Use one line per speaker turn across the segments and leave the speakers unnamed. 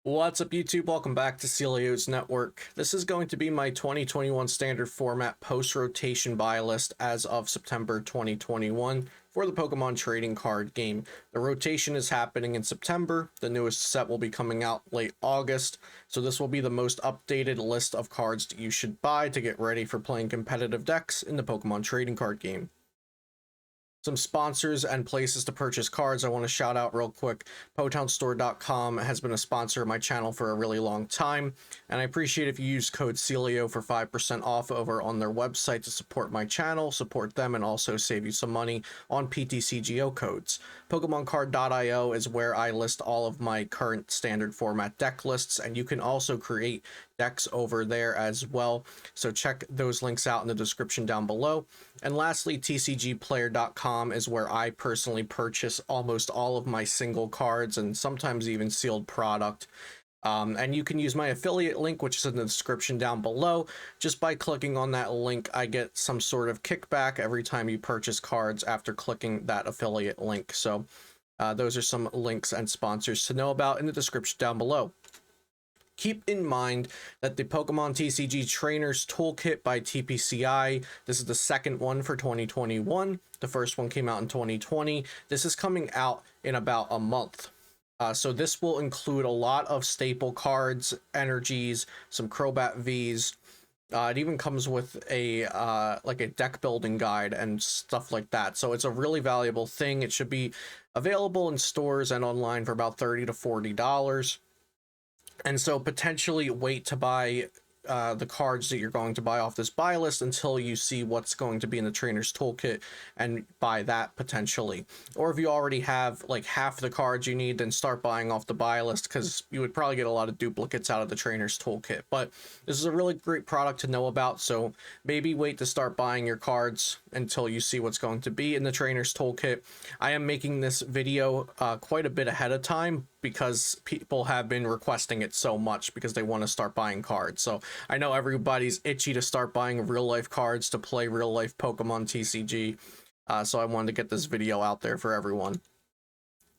What's up, YouTube? Welcome back to Celio's Network. This is going to be my 2021 standard format post-rotation buy list as of September 2021 for the Pokemon trading card game. The rotation is happening in September. The newest set will be coming out late August, so this will be the most updated list of cards that you should buy to get ready for playing competitive decks in the Pokemon trading card game. Some sponsors and places to purchase cards I want to shout out real quick. POTOWNstore.com has been a sponsor of my channel for a really long time, and I appreciate if you use code CELIO for 5% off over on their website to support my channel, support them, and also save you some money on PTCGO codes. PokemonCard.io is where I list all of my current standard format deck lists, and you can also create decks over there as well, so check those links out in the description down below. And lastly, TCGplayer.com is where I personally purchase almost all of my single cards and sometimes even sealed product. And you can use my affiliate link, which is in the description down below. Just by clicking on that link, I get some sort of kickback every time you purchase cards after clicking that affiliate link. So those are some links and sponsors to know about in the description down below. Keep in mind that the Pokemon TCG Trainers Toolkit by TPCI, this is the second one for 2021. The first one came out in 2020. This is coming out in about a month. So this will include a lot of staple cards, energies, some Crobat Vs. It even comes with a like a deck building guide and stuff like that. So it's a really valuable thing. It should be available in stores and online for about $30 to $40. And so potentially wait to buy the cards that you're going to buy off this buy list until you see what's going to be in the trainer's toolkit and buy that potentially. Or if you already have like half the cards you need, then start buying off the buy list, because you would probably get a lot of duplicates out of the trainer's toolkit. But this is a really great product to know about, so maybe wait to start buying your cards until you see what's going to be in the trainer's toolkit. I am making this video quite a bit ahead of time because people have been requesting it so much because they want to start buying cards. So I know everybody's itchy to start buying real life cards to play real life Pokemon TCG. So I wanted to get this video out there for everyone.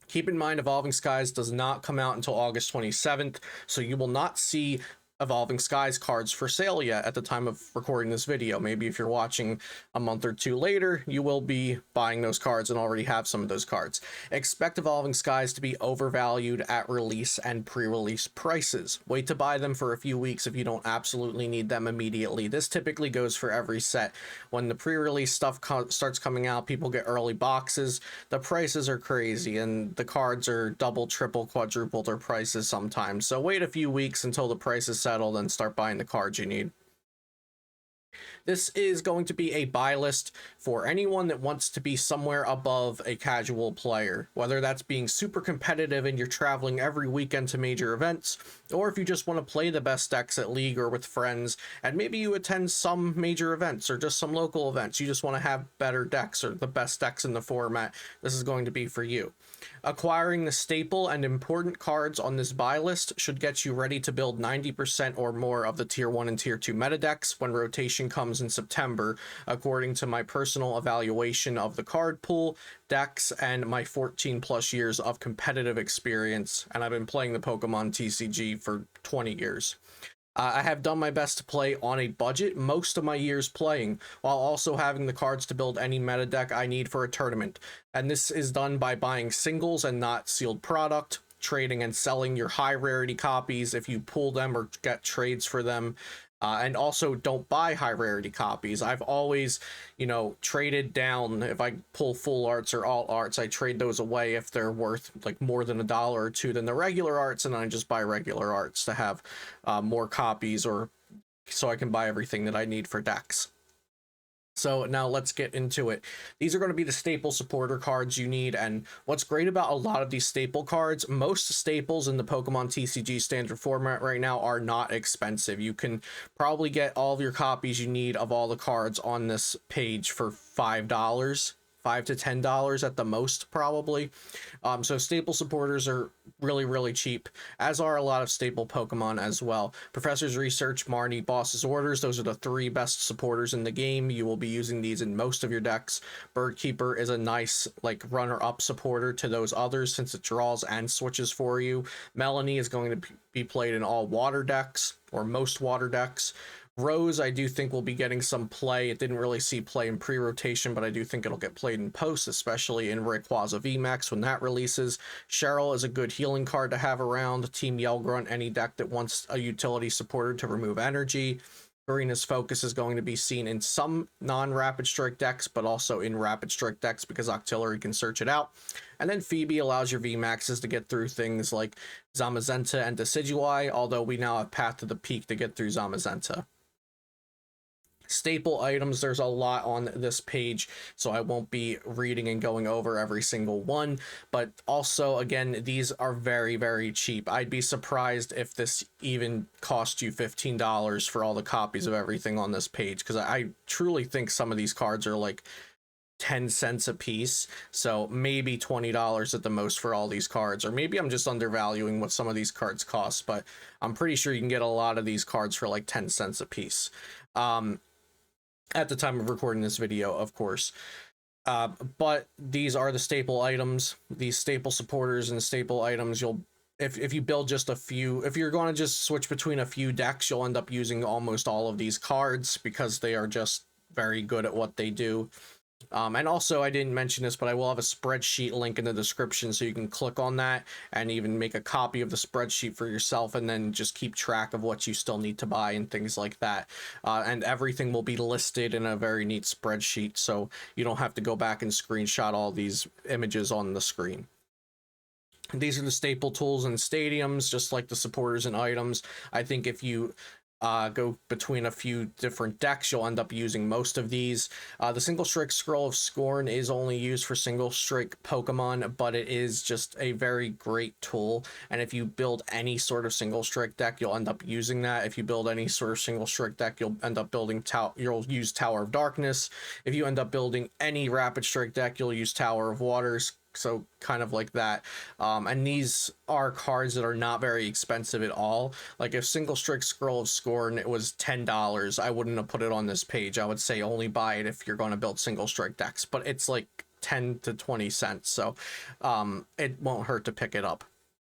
Keep in mind, Evolving Skies does not come out until August 27th, so you will not see Evolving Skies cards for sale yet at the time of recording this video. Maybe if you're watching a month or two later, you will be buying those cards and already have some of those cards. Expect Evolving Skies to be overvalued at release and pre-release prices. Wait to buy them for a few weeks if you don't absolutely need them immediately. This typically goes for every set. When the pre-release stuff starts coming out, people get early boxes. The prices are crazy and the cards are double, triple, quadruple their prices sometimes. So wait a few weeks until the prices settled and start buying the cards you need. This is going to be a buy list for anyone that wants to be somewhere above a casual player, whether that's being super competitive and you're traveling every weekend to major events, or if you just want to play the best decks at League or with friends, and maybe you attend some major events or just some local events. You just want to have better decks or the best decks in the format. This is going to be for you. Acquiring the staple and important cards on this buy list should get you ready to build 90% or more of the Tier 1 and Tier 2 meta decks when rotation comes in September, according to my personal evaluation of the card pool, decks, and my 14 plus years of competitive experience, and I've been playing the Pokemon TCG for 20 years. I have done my best to play on a budget most of my years playing, while also having the cards to build any meta deck I need for a tournament. And this is done by buying singles and not sealed product, trading and selling your high rarity copies if you pull them or get trades for them. And also don't buy high rarity copies. I've always, traded down. If I pull full arts or alt arts, I trade those away if they're worth like more than $1 or $2 than the regular arts, and I just buy regular arts to have more copies, or so I can buy everything that I need for decks. So now let's get into it. These are going to be the staple supporter cards you need, and what's great about a lot of these staple cards, most staples in the Pokemon TCG standard format right now are not expensive. You can probably get all of your copies you need of all the cards on this page for $5. $5 to $10 at the most, probably. So staple supporters are really, really cheap, as are a lot of staple Pokemon as well. Professor's Research, Marnie, Boss's Orders, those are the 3 best supporters in the game. You will be using these in most of your decks. Birdkeeper is a nice, like, runner-up supporter to those others, since it draws and switches for you. Melanie is going to be played in all water decks, or most water decks. Rose, I do think, will be getting some play. It didn't really see play in pre-rotation, but I do think it'll get played in post, especially in Rayquaza VMAX when that releases. Cheryl is a good healing card to have around. Team Yell Grunt, any deck that wants a utility supporter to remove energy. Karina's Focus is going to be seen in some non-Rapid Strike decks, but also in Rapid Strike decks because Octillery can search it out. And then Phoebe allows your VMAXs to get through things like Zamazenta and Decidueye, although we now have Path to the Peak to get through Zamazenta. Staple items, there's a lot on this page, so I won't be reading and going over every single one, but also, again, these are very, very cheap. I'd be surprised if this even cost you $15 for all the copies of everything on this page, because I truly think some of these cards are like 10 cents a piece, so maybe $20 at the most for all these cards, or maybe I'm just undervaluing what some of these cards cost, but I'm pretty sure you can get a lot of these cards for like 10 cents a piece. At the time of recording this video, of course. But these are the staple items, these staple supporters and staple items. If you build just a few, if you're going to just switch between a few decks, you'll end up using almost all of these cards because they are just very good at what they do. And also, I didn't mention this, but I will have a spreadsheet link in the description, so you can click on that and even make a copy of the spreadsheet for yourself, and then just keep track of what you still need to buy and things like that. And everything will be listed in a very neat spreadsheet, so you don't have to go back and screenshot all these images on the screen. These are the staple tools and stadiums, just like the supporters and items. I think if you go between a few different decks, you'll end up using most of these. The Single Strike Scroll of Scorn is only used for Single Strike Pokemon, but it is just a very great tool, and if you build any sort of Single Strike deck, you'll end up using that. If you build any sort of Single Strike deck, you'll end up building you'll use Tower of Darkness. If you end up building any Rapid Strike deck, you'll use Tower of Waters, so kind of like that. And these are cards that are not very expensive at all. Like if Single Strike Scroll of Scorn, it was $10, I wouldn't have put it on this page. I would say only buy it if you're going to build Single Strike decks, but it's like 10 to 20 cents, so it won't hurt to pick it up.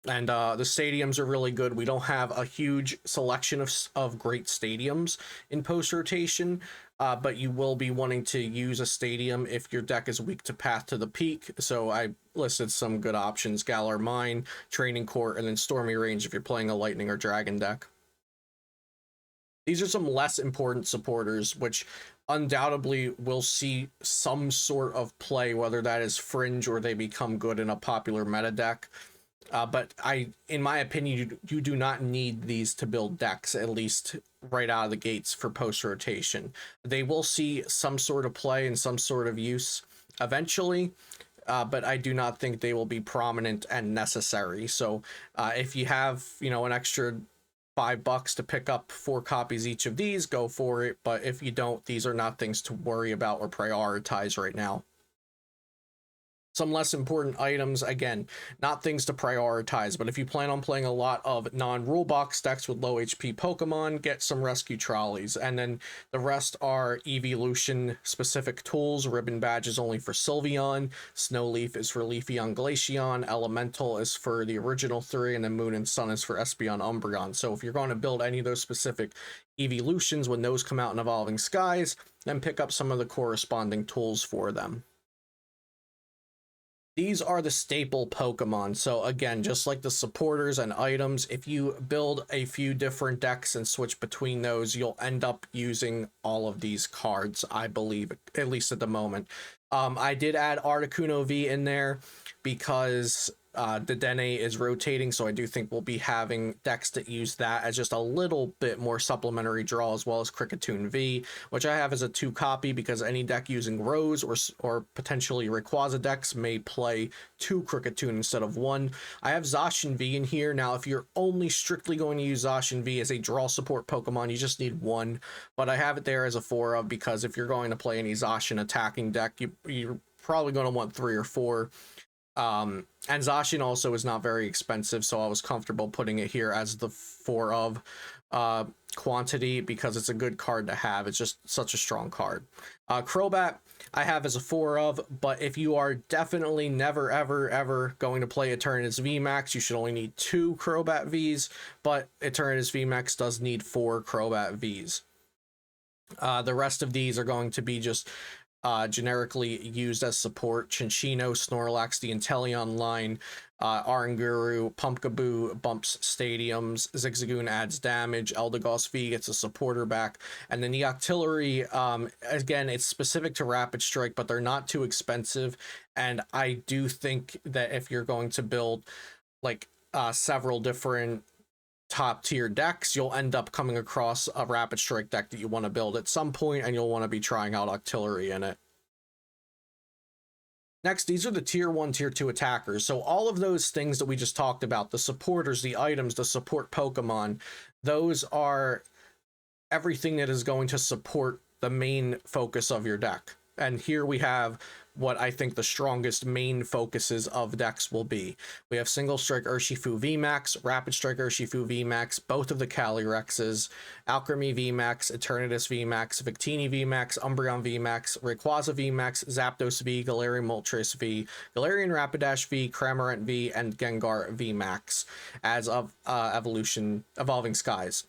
And the stadiums are really good. We don't have a huge selection of great stadiums in post rotation, but you will be wanting to use a stadium if your deck is weak to Path to the Peak. So I listed some good options: Galar Mine, Training Court, and then Stormy Range if you're playing a Lightning or Dragon deck. These are some less important supporters, which undoubtedly will see some sort of play, whether that is fringe or they become good in a popular meta deck. But in my opinion, you do not need these to build decks, at least right out of the gates for post-rotation. They will see some sort of play and some sort of use eventually, but I do not think they will be prominent and necessary. So if you have, an extra $5 to pick up 4 copies each of these, go for it. But if you don't, these are not things to worry about or prioritize right now. Some less important items, again, not things to prioritize, but if you plan on playing a lot of non-rule box decks with low HP Pokemon, get some rescue trolleys. And then the rest are evolution specific tools. Ribbon Badge is only for Sylveon, Snowleaf is for Leafeon Glaceon, Elemental is for the original 3, and then Moon and Sun is for Espeon Umbreon. So if you're going to build any of those specific evolutions when those come out in Evolving Skies, then pick up some of the corresponding tools for them. These are the staple Pokemon. So again, just like the supporters and items, if you build a few different decks and switch between those, you'll end up using all of these cards, I believe, at least at the moment. I did add Articuno V in there because Dedenne is rotating, so I do think we'll be having decks that use that as just a little bit more supplementary draw, as well as Kricketune V, which I have as a 2 copy because any deck using Rose or potentially Rayquaza decks may play 2 Kricketune instead of 1. I have Zacian V in here. Now, if you're only strictly going to use Zacian V as a draw support Pokemon, you just need 1, but I have it there as a 4 of, because if you're going to play any Zacian attacking deck, you're probably going to want 3 or 4. And Zacian also is not very expensive, so I was comfortable putting it here as the 4 of quantity because it's a good card to have. It's just such a strong card. Crobat I have as a 4 of, but if you are definitely never ever going to play Eternatus VMAX, you should only need 2 Crobat Vs, but Eternatus VMAX does need 4 Crobat Vs. The rest of these are going to be just generically used as support. Chinchino, Snorlax, the Inteleon line, Oranguru, Pumpkaboo bumps stadiums, Zigzagoon adds damage, Eldegoss V gets a supporter back, and then the Octillery, again, it's specific to Rapid Strike, but they're not too expensive, and I do think that if you're going to build like several different top tier decks, you'll end up coming across a Rapid Strike deck that you want to build at some point, and you'll want to be trying out Octillery in it. Next, these are the tier 1, tier 2 attackers. So all of those things that we just talked about, the supporters, the items, the support Pokemon, those are everything that is going to support the main focus of your deck. And here we have what I think the strongest main focuses of decks will be. We have Single Strike Urshifu VMAX, Rapid Strike Urshifu VMAX, both of the Calyrexes, Alchemy VMAX, Eternatus VMAX, Victini VMAX, Umbreon VMAX, Rayquaza VMAX, Zapdos V, Galarian Moltres V, Galarian Rapidash V, Cramorant V, and Gengar VMAX as of Evolving Skies.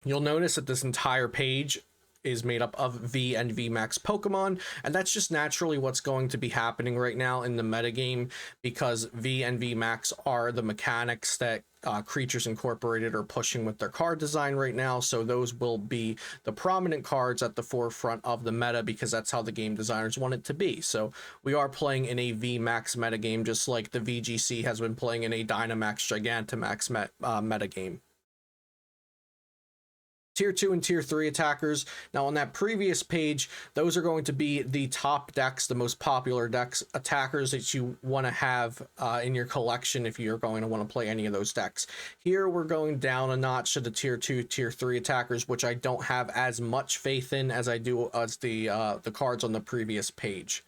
You'll notice that this entire page is made up of V and VMAX Pokemon, and that's just naturally what's going to be happening right now in the metagame, because V and VMAX are the mechanics that Creatures Incorporated are pushing with their card design right now, so those will be the prominent cards at the forefront of the meta, because that's how the game designers want it to be. So we are playing in a VMAX metagame, just like the VGC has been playing in a Dynamax Gigantamax metagame. Tier 2 and Tier 3 attackers. Now on that previous page, those are going to be the top decks, the most popular decks, attackers that you want to have in your collection if you're going to want to play any of those decks. Here we're going down a notch to the Tier 2, Tier 3 attackers, which I don't have as much faith in as I do as the cards on the previous page.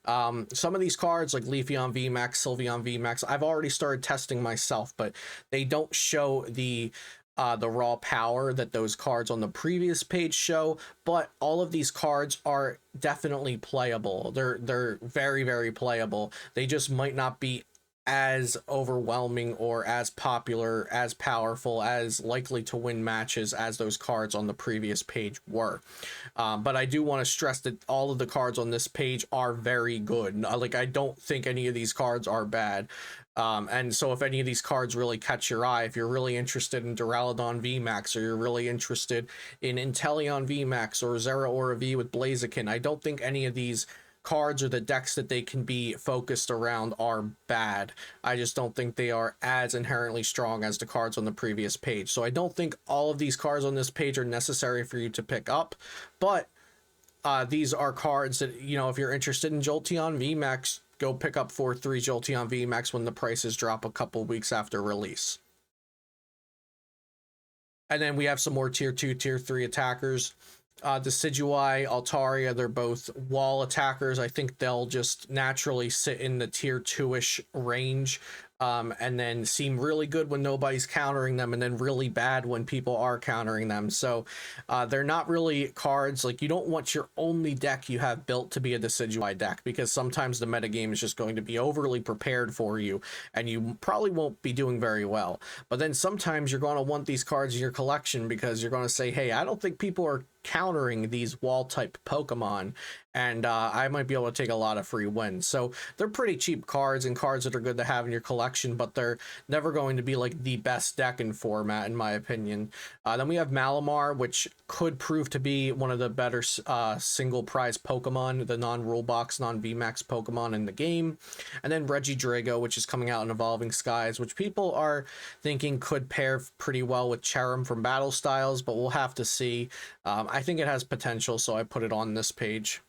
Some of these cards like Leafeon VMAX, Sylveon VMAX, I've already started testing myself, but they don't show the raw power that those cards on the previous page show, but all of these cards are definitely playable. They're very playable. They just might not be as overwhelming or as popular, as powerful, as likely to win matches as those cards on the previous page were. But I do want to stress that all of the cards on this page are very good. Like, I don't think any of these cards are bad. And so if any of these cards really catch your eye, if you're really interested in Duraludon VMAX, or you're really interested in Inteleon VMAX or Zeraora V with Blaziken, I don't think any of these cards or the decks that they can be focused around are bad. I just don't think they are as inherently strong as the cards on the previous page. So I don't think all of these cards on this page are necessary for you to pick up, but these are cards that, you know, if you're interested in Jolteon VMAX, go pick up 4-3 Jolteon VMAX when the prices drop a couple weeks after release. And then we have some more Tier 2, Tier 3 attackers. Decidueye, Altaria, they're both wall attackers. I think they'll just naturally sit in the Tier 2-ish range, and then seem really good when nobody's countering them, and then really bad when people are countering them. So they're not really cards, like, you don't want your only deck you have built to be a Decidueye deck, because sometimes the metagame is just going to be overly prepared for you, and you probably won't be doing very well. But then sometimes you're going to want these cards in your collection, because you're going to say, hey, I don't think people are countering these wall type Pokemon, and I might be able to take a lot of free wins. So they're pretty cheap cards, and cards that are good to have in your collection, but they're never going to be like the best deck in format, in my opinion. Then we have Malamar, which could prove to be one of the better single prize Pokemon, the non-rule box, non-VMAX Pokemon in the game. And then Regidrago, which is coming out in Evolving Skies, which people are thinking could pair pretty well with Cherim from Battle Styles, but we'll have to see. I think it has potential, so I put it on this page.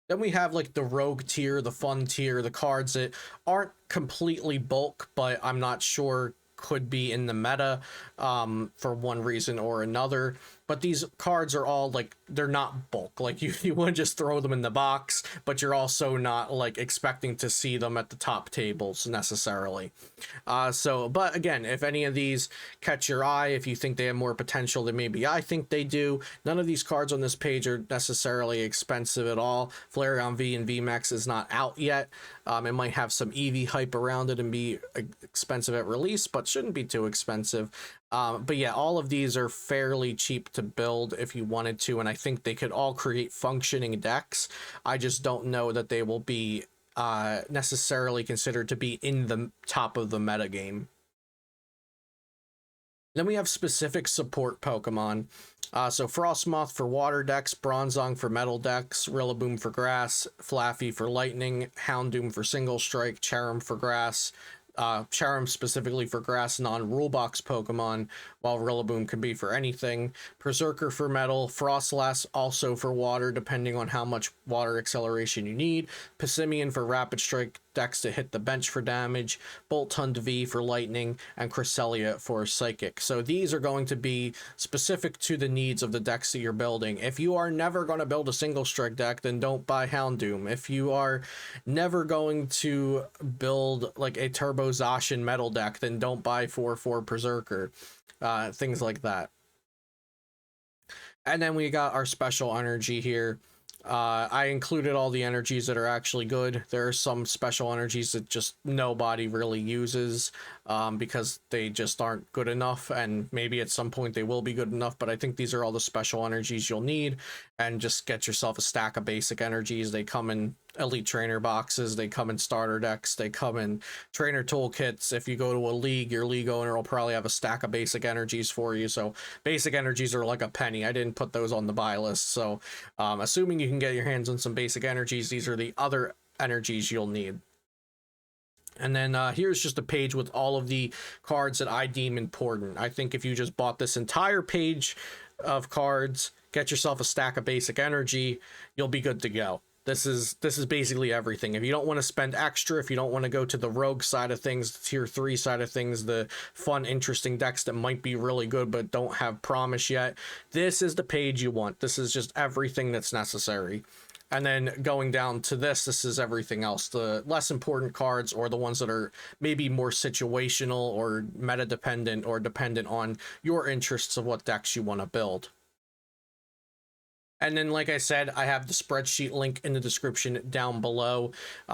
Then we have like the rogue tier, the fun tier, the cards that aren't completely bulk, but I'm not sure could be in the meta for one reason or another. but these cards are all like, they're not bulk. Like you wouldn't just throw them in the box, but you're also not like expecting to see them at the top tables necessarily. But again, if any of these catch your eye, if you think they have more potential than maybe I think they do, none of these cards on this page are necessarily expensive at all. Flareon V and VMAX is not out yet. It might have some EV hype around it and be expensive at release, but shouldn't be too expensive. But yeah, all of these are fairly cheap to build if you wanted to, and I think they could all create functioning decks. I just don't know that they will be necessarily considered to be in the top of the metagame. Then we have specific support Pokemon. So Frostmoth for water decks, Bronzong for metal decks, Rillaboom for grass, Flaffy for lightning, Houndoom for single strike, Charum for grass, Charum specifically for grass non-rule box Pokemon, while Rillaboom can be for anything, Berserker for metal, Frostlass also for water depending on how much water acceleration you need, Passimian for rapid strike decks to hit the bench for damage, Boltund V for lightning, and Cresselia for psychic. So these are going to be specific to the needs of the decks that you're building. If you are never going to build a single strike deck, then don't buy Houndoom. If you are never going to build like a Turbo Zacian metal deck, then don't buy 4/4 Berserker. Things like that. And then we got our special energy here. I included all the energies that are actually good. There are some special energies that just nobody really uses because they just aren't good enough, and maybe at some point they will be good enough, but I think these are all the special energies you'll need, and just get yourself a stack of basic energies. They come in elite trainer boxes, they come in starter decks, they come in trainer toolkits. If you go to a league, your league owner will probably have a stack of basic energies for you. So basic energies are like a penny. I didn't put those on the buy list, so assuming you can get your hands on some basic energies, these are the other energies you'll need. And then here's just a page with all of the cards that I deem important. I think if you just bought this entire page of cards, get yourself a stack of basic energy, you'll be good to go. This is basically everything. If you don't want to spend extra, if you don't want to go to the rogue side of things, the tier 3 side of things, the fun, interesting decks that might be really good but don't have promise yet, this is the page you want. This is just everything that's necessary. And then going down to this is everything else. The less important cards, or the ones that are maybe more situational or meta dependent, or dependent on your interests of what decks you want to build. And then, like I said, I have the spreadsheet link in the description down below,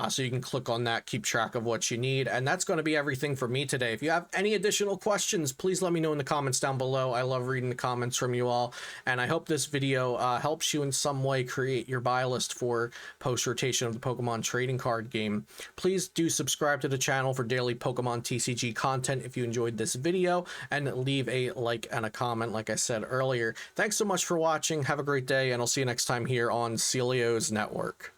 so you can click on that, keep track of what you need. And that's going to be everything for me today. If you have any additional questions, please let me know in the comments down below. I love reading the comments from you all, and I hope this video helps you in some way create your buy list for post-rotation of the Pokemon trading card game. Please do subscribe to the channel for daily Pokemon TCG content if you enjoyed this video, and leave a like and a comment like I said earlier. Thanks so much for watching. Have a great day, and I'll see you next time here on Celio's Network.